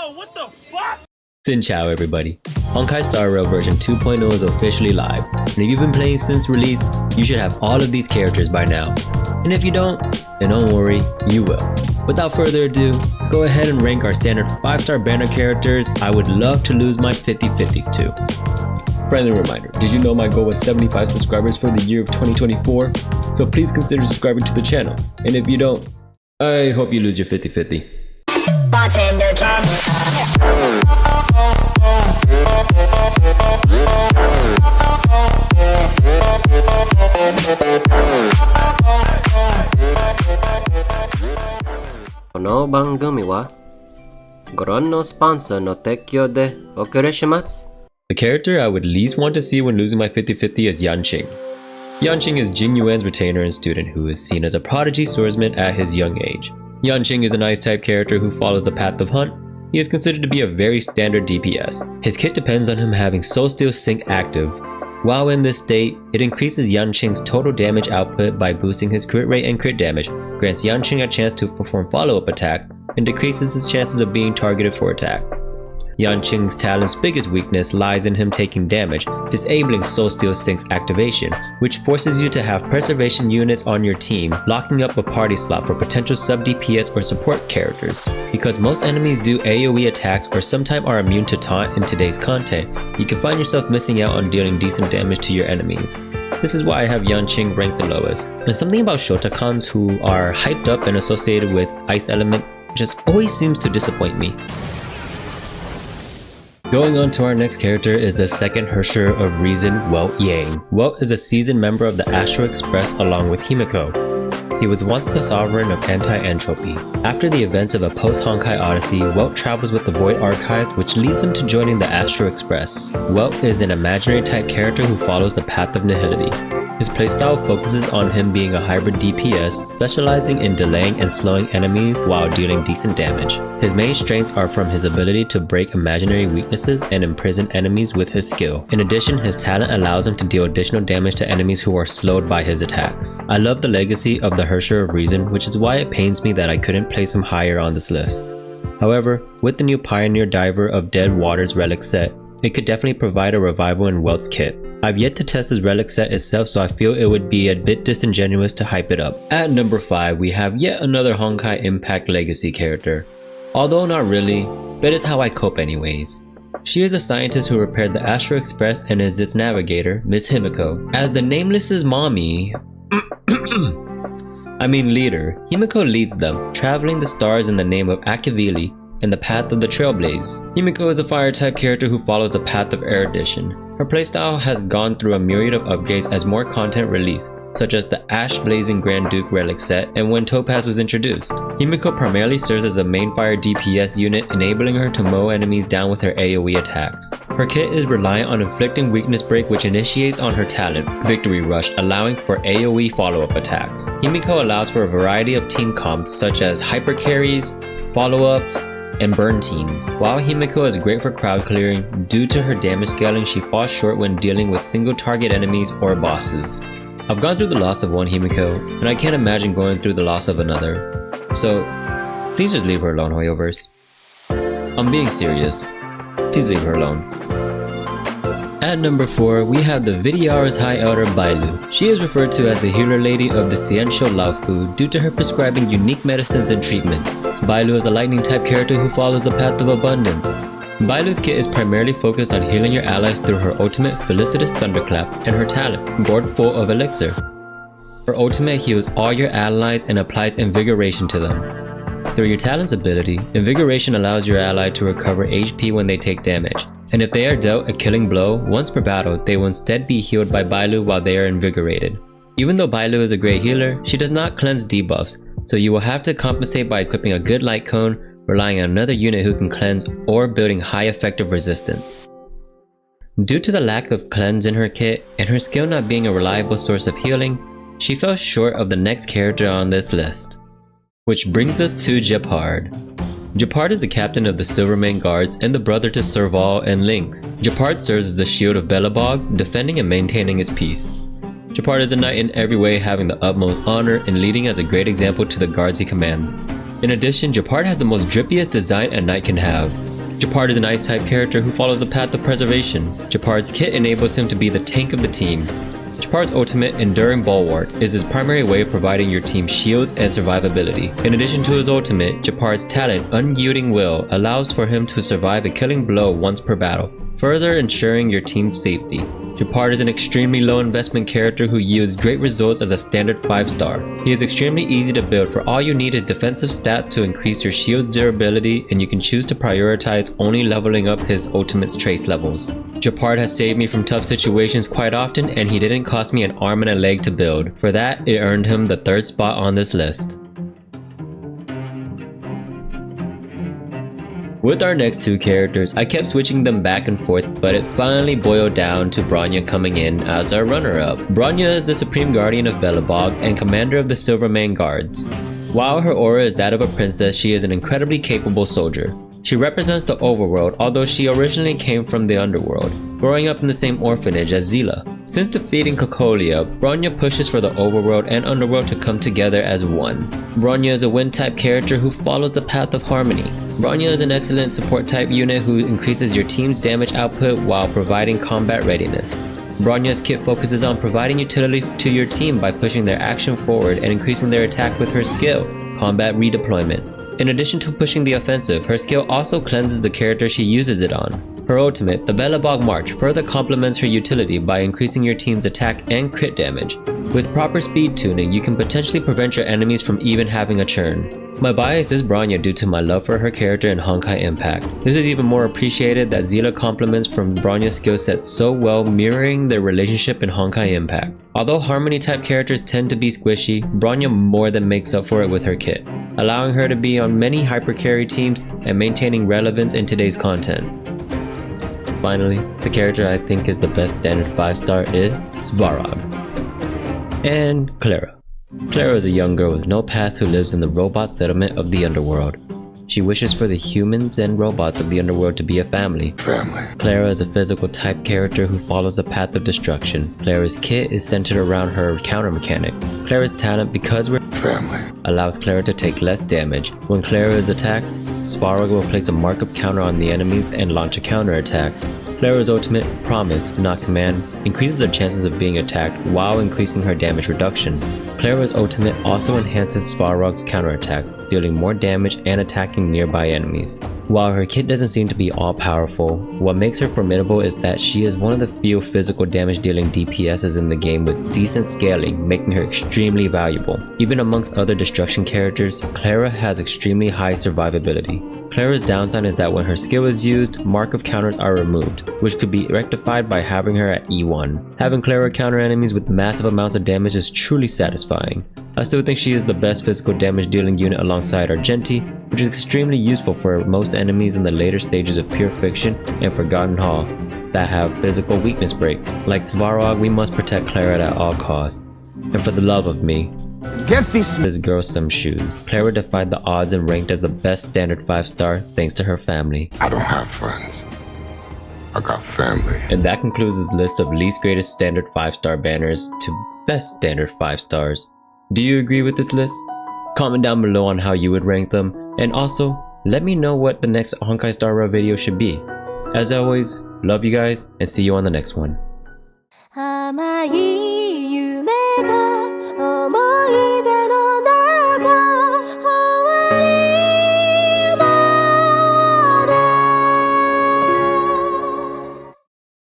Yo, what the fuck? Xin chao everybody. Honkai Star Rail version 2.0 is officially live, and if you've been playing since release, you should have all of these characters by now. And if you don't, then don't worry, you will. Without further ado, let's go ahead and rank our standard 5-star banner characters I would love to lose my 50/50s to. Friendly reminder, did you know my goal was 75 subscribers for the year of 2024? So please consider subscribing to the channel, and if you don't, I hope you lose your 50/50. Bartender cat. Kono bangumi wa Goron no sponsor no tekyo de okurashimasu. The character I would least want to see when losing my 50/50 is Yanching. Yanching is Jing Yuan's retainer and student who is seen as a prodigy swordsman at his young age. Yanching is an ice type character who follows the path of hunt. He is considered to be a very standard DPS. His kit depends on him having Soul Steel Sync active. While in this state, it increases Yanching's total damage output by boosting his crit rate and crit damage, grants Yanching a chance to perform follow-up attacks, and decreases his chances of being targeted for attack. Yanching's talent's biggest weakness lies in him taking damage, disabling Soul Steel Sync's activation, which forces you to have preservation units on your team, locking up a party slot for potential sub-DPS or support characters. Because most enemies do AoE attacks or sometimes are immune to taunt in today's content, you can find yourself missing out on dealing decent damage to your enemies. This is why I have Yanching ranked the lowest. And something about Shotacons who are hyped up and associated with Ice Element just always seems to disappoint me. Going on to our next character is the second Hersher of Reason, Welt Yang. Welt is a seasoned member of the Astral Express along with Himiko. He was once the sovereign of anti-entropy. After the events of a post-Honkai Odyssey, Welt travels with the Void Archive, which leads him to joining the Astral Express. Welt is an imaginary type character who follows the path of nihility. His playstyle focuses on him being a hybrid DPS, specializing in delaying and slowing enemies while dealing decent damage. His main strengths are from his ability to break imaginary weaknesses and imprison enemies with his skill. In addition, his talent allows him to deal additional damage to enemies who are slowed by his attacks. I love the legacy of the Hersher of Reason, which is why it pains me that I couldn't place him higher on this list. However, with the new Pioneer Diver of Dead Waters relic set, it could definitely provide a revival in Welt's kit. I've yet to test his relic set itself, so I feel it would be a bit disingenuous to hype it up. At number 5, we have yet another Honkai Impact Legacy character. Although not really, but it's how I cope anyways. She is a scientist who repaired the Astral Express and is its navigator, Miss Himiko. As the Nameless's mommy, leader, Himiko leads them, traveling the stars in the name of Akivili and the path of the Trailblaze. Himiko is a fire type character who follows the path of erudition. Her playstyle has gone through a myriad of upgrades as more content released, such as the Ash Blazing Grand Duke relic set and when Topaz was introduced. Himiko primarily serves as a main fire DPS unit, enabling her to mow enemies down with her AoE attacks. Her kit is reliant on inflicting weakness break, which initiates on her talent, Victory Rush, allowing for AoE follow-up attacks. Himiko allows for a variety of team comps such as hyper carries, follow-ups, and burn teams. While Himiko is great for crowd clearing, due to her damage scaling she falls short when dealing with single target enemies or bosses. I've gone through the loss of one Himiko, and I can't imagine going through the loss of another. So, please just leave her alone, Hoyoverse. I'm being serious. Please leave her alone. At number 4, we have the Vidyara's High Elder Bailu. She is referred to as the healer lady of the Xianshou Laofu due to her prescribing unique medicines and treatments. Bailu is a lightning type character who follows the path of abundance. Bailu's kit is primarily focused on healing your allies through her ultimate Felicitous Thunderclap and her talent, Gourd Full of Elixir. Her ultimate heals all your allies and applies Invigoration to them. Through your talent's ability, Invigoration allows your ally to recover HP when they take damage, and if they are dealt a killing blow once per battle, they will instead be healed by Bailu while they are invigorated. Even though Bailu is a great healer, she does not cleanse debuffs, so you will have to compensate by equipping a good light cone, relying on another unit who can cleanse, or building high effective resistance. Due to the lack of cleanse in her kit, and her skill not being a reliable source of healing, she fell short of the next character on this list. Which brings us to Japar. Japar is the captain of the Silvermane Guards and the brother to Serval and Lynx. Japar serves as the shield of Belobog, defending and maintaining his peace. Japar is a knight in every way, having the utmost honor and leading as a great example to the guards he commands. In addition, Japar has the most drippiest design a knight can have. Japar is an ice type character who follows the path of preservation. Japar's kit enables him to be the tank of the team. Japar's ultimate, Enduring Bulwark, is his primary way of providing your team shields and survivability. In addition to his ultimate, Japar's talent, Unyielding Will, allows for him to survive a killing blow once per battle, further ensuring your team's safety. Japar is an extremely low investment character who yields great results as a standard 5-star. He is extremely easy to build, for all you need is defensive stats to increase your shield's durability, and you can choose to prioritize only leveling up his ultimate's trace levels. Japar has saved me from tough situations quite often, and he didn't cost me an arm and a leg to build. For that, it earned him the 3rd spot on this list. With our next 2 characters, I kept switching them back and forth, but it finally boiled down to Brona coming in as our runner-up. Brona is the Supreme Guardian of Belobog and commander of the Silvermane Guards. While her aura is that of a princess, she is an incredibly capable soldier. She represents the overworld, although she originally came from the underworld, growing up in the same orphanage as Zila. Since defeating Kokolia, Brona pushes for the overworld and underworld to come together as one. Brona is a wind type character who follows the path of harmony. Brona is an excellent support type unit who increases your team's damage output while providing combat readiness. Brona's kit focuses on providing utility to your team by pushing their action forward and increasing their attack with her skill, Combat Redeployment. In addition to pushing the offensive, her skill also cleanses the character she uses it on. Her ultimate, the Belobog March, further complements her utility by increasing your team's attack and crit damage. With proper speed tuning, you can potentially prevent your enemies from even having a churn. My bias is Brona due to my love for her character in Honkai Impact. This is even more appreciated that Zila complements from Brona's skill set so well, mirroring their relationship in Honkai Impact. Although Harmony type characters tend to be squishy, Brona more than makes up for it with her kit, allowing her to be on many hyper carry teams and maintaining relevance in today's content. Finally, the character I think is the best standard 5-star is Svarog and Clara. Clara is a young girl with no past who lives in the robot settlement of the underworld. She wishes for the humans and robots of the underworld to be a family. Clara is a physical type character who follows the path of destruction. Clara's kit is centered around her counter mechanic. Clara's talent, because we're family, allows Clara to take less damage. When Clara is attacked, Svarog will place a markup counter on the enemies and launch a counter attack. Clara's ultimate, Promise, not Command, increases her chances of being attacked while increasing her damage reduction. Clara's ultimate also enhances Svarog's counterattack, dealing more damage and attacking nearby enemies. While her kit doesn't seem to be all-powerful, what makes her formidable is that she is one of the few physical damage-dealing DPSs in the game with decent scaling, making her extremely valuable. Even amongst other destruction characters, Clara has extremely high survivability. Clara's downside is that when her skill is used, mark-of counters are removed, which could be rectified by having her at E1. Having Clara counter enemies with massive amounts of damage is truly satisfying. I still think she is the best physical damage dealing unit alongside Argenti, which is extremely useful for most enemies in the later stages of Pure Fiction and Forgotten Hall that have physical weakness break. Like Svarog, we must protect Clara at all costs. And for the love of me, get this girl some shoes. Clara defied the odds and ranked as the best standard 5-star thanks to her family. I don't have friends. I got family. And that concludes this list of least greatest standard 5-star banners to best standard 5 stars. Do you agree with this list? Comment down below on how you would rank them, and also let me know what the next Honkai Star Rail video should be. As always, love you guys and see you on the next one.